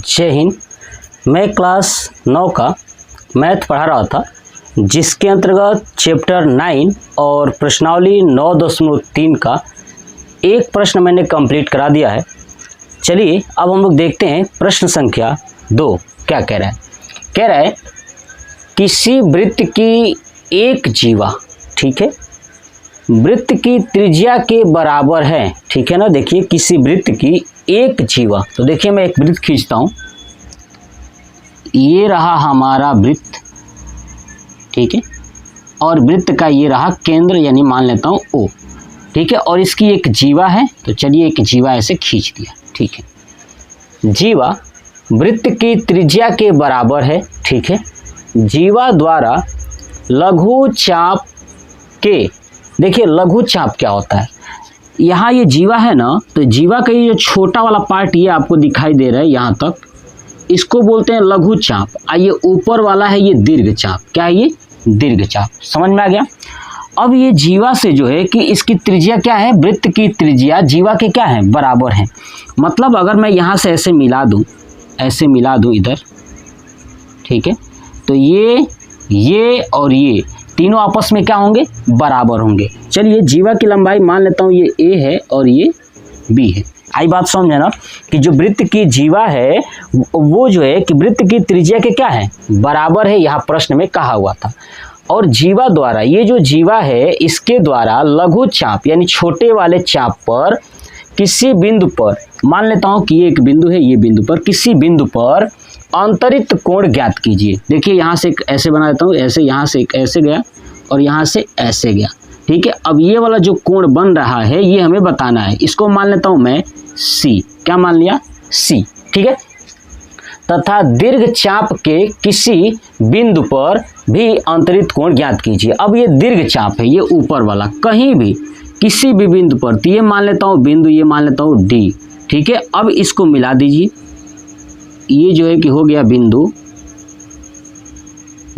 जय हिंद। मैं क्लास 9 का मैथ पढ़ा रहा था, जिसके अंतर्गत चैप्टर 9 और प्रश्नावली 9.3 का एक प्रश्न मैंने कंप्लीट करा दिया है। चलिए अब हम लोग देखते हैं प्रश्न संख्या 2 क्या कह रहा है। कह रहा है किसी वृत्त की एक जीवा, ठीक है, वृत्त की त्रिज्या के बराबर है, ठीक है ना। देखिए किसी वृत्त की एक जीवा, तो देखिए मैं एक वृत्त खींचता हूँ, ये रहा हमारा वृत्त, ठीक है, और वृत्त का ये रहा केंद्र, यानी मान लेता हूँ O, ठीक है, और इसकी एक जीवा है। तो चलिए एक जीवा ऐसे खींच दिया, ठीक है। जीवा वृत्त की त्रिज्या के बराबर है, ठीक है। जीवा द्वारा लघु चाप के, देखिए लघु चाप क्या होता है, यहाँ ये जीवा है ना, तो जीवा का ये जो छोटा वाला पार्ट ये आपको दिखाई दे रहा है यहाँ तक, इसको बोलते हैं लघु चाप। ये ऊपर वाला है ये दीर्घ चाप। क्या है ये? दीर्घ चाप। समझ में आ गया। अब ये जीवा से जो है कि इसकी त्रिज्या क्या है, वृत्त की त्रिज्या जीवा के क्या है, बराबर है। मतलब अगर मैं यहाँ से ऐसे मिला दूँ, ऐसे मिला दूँ इधर, ठीक है, तो ये और ये तीनों आपस में क्या होंगे, बराबर होंगे। चलिए जीवा की लंबाई मान लेता हूँ ये A है और ये B है। आई बात समझ है ना, कि जो वृत्त की जीवा है वो जो है कि वृत्त की त्रिज्या के क्या है, बराबर है, यहाँ प्रश्न में कहा हुआ था। और जीवा द्वारा, ये जो जीवा है इसके द्वारा लघु चाप यानी छोटे वाले चाप पर किसी बिंदु पर, मान लेता हूँ कि ये एक बिंदु है, ये बिंदु पर, किसी बिंदु पर अंतरित कोण ज्ञात कीजिए। देखिए यहाँ से एक ऐसे बना देता हूँ, ऐसे, यहाँ से एक ऐसे गया और यहाँ से ऐसे गया, ठीक है। अब ये वाला जो कोण बन रहा है ये हमें बताना है, इसको मान लेता हूँ मैं C। क्या मान लिया? C, ठीक है। तथा दीर्घ चाप के किसी बिंदु पर भी अंतरित कोण ज्ञात कीजिए। अब ये दीर्घ चाप है, ये ऊपर वाला, कहीं भी किसी भी बिंदु पर, तो ये मान लेता हूँ बिंदु, ये मान लेता हूँ D, ठीक है। अब इसको मिला दीजिए, ये जो है कि हो गया बिंदु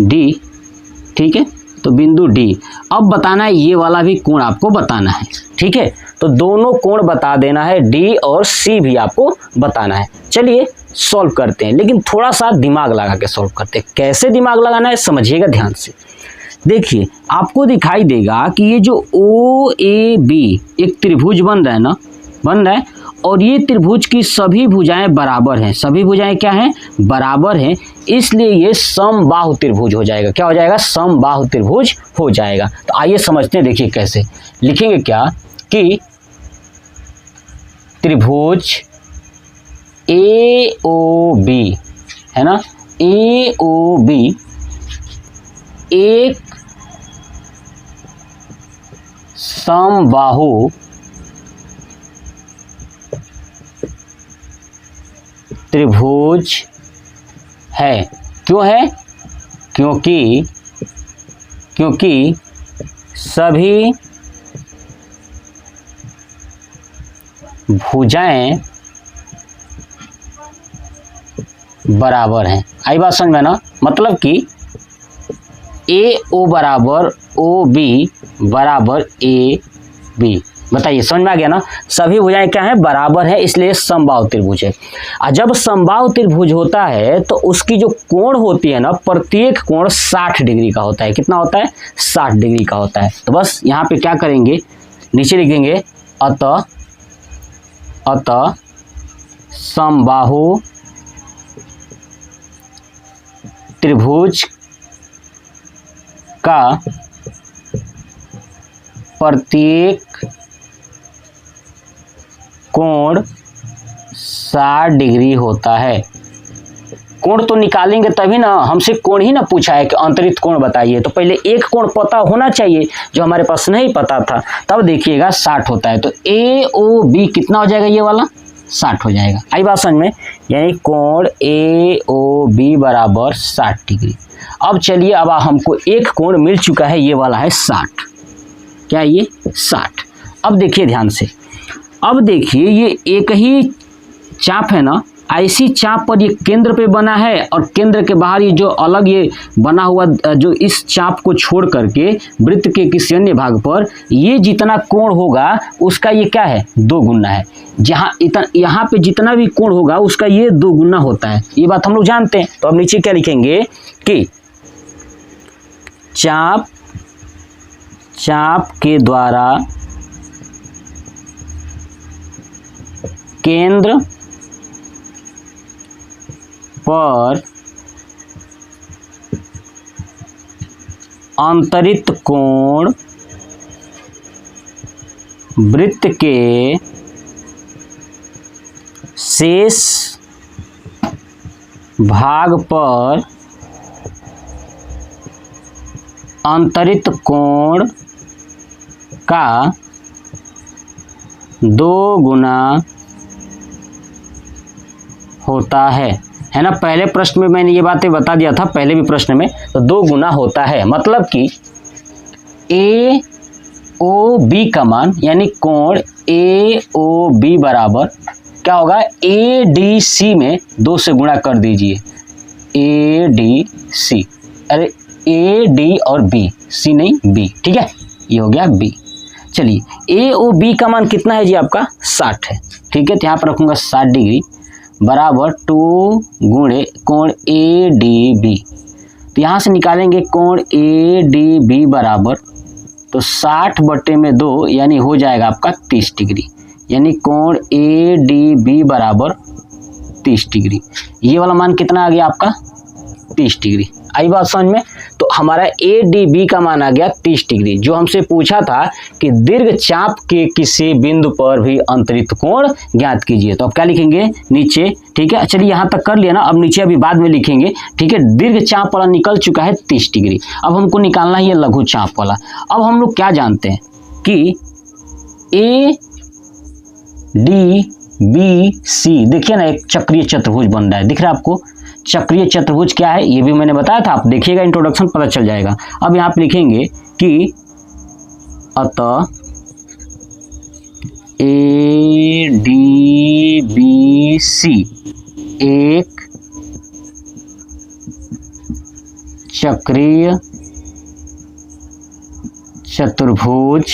D, ठीक है, तो बिंदु D। अब बताना है ये वाला भी कोण आपको बताना है, ठीक है। तो दोनों कोण बता देना है, D और C भी आपको बताना है। चलिए सॉल्व करते हैं, लेकिन थोड़ा सा दिमाग लगा के सॉल्व करते हैं। कैसे दिमाग लगाना है समझिएगा ध्यान से। देखिए आपको दिखाई देगा कि ये जो OAB एक त्रिभुज बन रहा है ना, बन रहा है, और ये त्रिभुज की सभी भुजाएं बराबर हैं। सभी भुजाएं क्या हैं, बराबर हैं, इसलिए ये समबाहु त्रिभुज हो जाएगा। क्या हो जाएगा? समबाहु त्रिभुज हो जाएगा। तो आइए समझते हैं, देखिए कैसे लिखेंगे। क्या कि त्रिभुज AOB है ना, AOB एक समबाहु त्रिभुज है। क्यों है? क्योंकि सभी भुजाएं बराबर हैं। आई बात समझ में ना, मतलब कि AO बराबर OB बराबर AB। बताइए समझ में आ गया ना। सभी भुजाएं क्या है, बराबर है, इसलिए समबाहु त्रिभुज है। और जब समबाहु त्रिभुज होता है तो उसकी जो कोण होती है ना, प्रत्येक कोण 60 डिग्री का होता है। कितना होता है? 60 डिग्री का होता है। तो बस यहाँ पे क्या करेंगे, नीचे लिखेंगे अतः समबाहु त्रिभुज का प्रत्येक कोण 60 डिग्री होता है। कोण तो निकालेंगे तभी ना, हमसे कोण ही ना पूछा है कि अंतरित कोण बताइए, तो पहले एक कोण पता होना चाहिए जो हमारे पास नहीं पता था। तब देखिएगा 60 होता है, तो AOB कितना हो जाएगा, ये वाला 60 हो जाएगा। आई बात समझ में, यानी कोण AOB बराबर 60 डिग्री। अब चलिए, अब हमको एक कोण मिल चुका है, ये वाला है 60। क्या है ये? 60। अब देखिए ध्यान से, अब देखिए ये एक ही चाप है ना, ऐसी चाप पर ये केंद्र पे बना है और केंद्र के बाहर ये जो अलग ये बना हुआ जो इस चाप को छोड़ करके वृत्त के किसी अन्य भाग पर ये जितना कोण होगा उसका ये क्या है 2 गुना है। यहाँ पे जितना भी कोण होगा उसका ये 2 गुना होता है, ये बात हम लोग जानते हैं। तो अब नीचे क्या लिखेंगे कि चाप के द्वारा केंद्र पर अंतरित कोण वृत्त के शेष भाग पर अंतरित कोण का 2 गुना होता है ना। पहले प्रश्न में मैंने ये बातें बता दिया था, पहले भी प्रश्न में, तो 2 गुना होता है मतलब कि AOB का मान यानी कोण AOB बराबर क्या होगा ADC में 2 से गुणा कर दीजिए। ADC, अरे AD और B, C नहीं B, ठीक है, ये हो गया B। चलिए AOB का मान कितना है जी आपका 60 है, ठीक है, तो यहाँ पर रखूँगा 60 डिग्री बराबर 2 गुणे कोण ADB। तो यहाँ से निकालेंगे कोण ADB बराबर तो 60/2 यानी हो जाएगा आपका 30 डिग्री, यानी कोण ADB बराबर 30 डिग्री। ये वाला मान कितना आ गया आपका 30 डिग्री। आई बात समझ में। तो हमारा ADB का मान आ गया 30 डिग्री, जो हमसे पूछा था कि दीर्घ चाप के किसी बिंदु पर भी अंतरित कोण ज्ञात कीजिए। तो अब क्या लिखेंगे नीचे, ठीक है, चलिए यहाँ तक कर लिया ना, अब नीचे अभी बाद में लिखेंगे, ठीक है। दीर्घ चाप वाला निकल चुका है 30 डिग्री, अब हमको निकालना है ये लघु चाप वाला। अब हम लोग क्या जानते हैं कि ADBC देखिए ना, एक चक्रीय चतुर्भुज बन रहा है, दिख रहा है आपको। चक्रीय चतुर्भुज क्या है ये भी मैंने बताया था, आप देखिएगा इंट्रोडक्शन पता चल जाएगा। अब यहाँ पे लिखेंगे कि अतः ADBC एक चक्रीय चतुर्भुज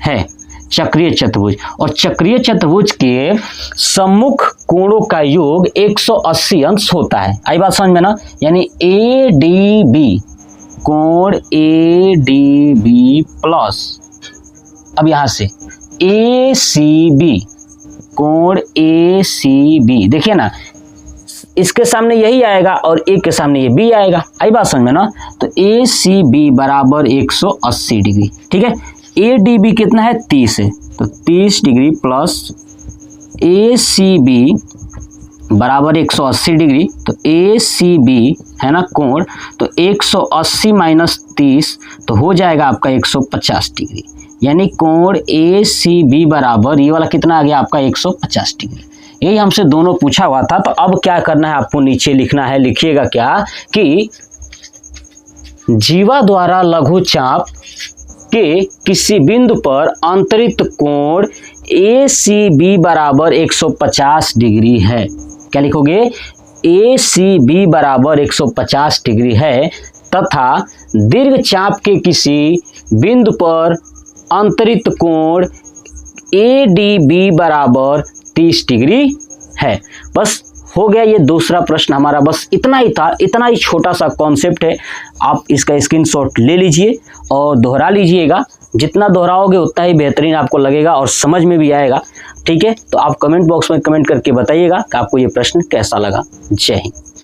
है, चक्रीय चतुर्भुज, और चक्रीय चतुर्भुज के सम्मुख कोणों का योग 180 अंश होता है। आई बात समझ में ना, यानी ADB कोण ADB प्लस अब यहां से ACB कोण ACB, देखिए ना इसके सामने यही आएगा और एक के सामने ये B आएगा। आई बात समझ में ना, तो ACB बराबर 180 डिग्री, ठीक है। ADB कितना है 30 है, तो 30 डिग्री प्लस ACB बराबर 180 डिग्री, तो ACB है ना कोण, तो 180 माइनस 30 तो हो जाएगा आपका 150 डिग्री, यानी कोण ACB बराबर ये वाला कितना आ गया आपका 150 डिग्री। यही हमसे दोनों पूछा हुआ था। तो अब क्या करना है आपको नीचे लिखना है, लिखिएगा क्या कि जीवा द्वारा लघु चाप के किसी बिंदु पर अंतरित कोण ACB बराबर 150 डिग्री है। क्या लिखोगे ACB बराबर 150 डिग्री है तथा दीर्घ चाप के किसी बिंदु पर अंतरित कोण ADB बराबर 30 डिग्री है। बस हो गया ये दूसरा प्रश्न हमारा, बस इतना ही था, इतना ही छोटा सा कॉन्सेप्ट है। आप इसका स्क्रीनशॉट ले लीजिए और दोहरा लीजिएगा, जितना दोहराओगे उतना ही बेहतरीन आपको लगेगा और समझ में भी आएगा, ठीक है। तो आप कमेंट बॉक्स में कमेंट करके बताइएगा कि आपको ये प्रश्न कैसा लगा। जय हिंद।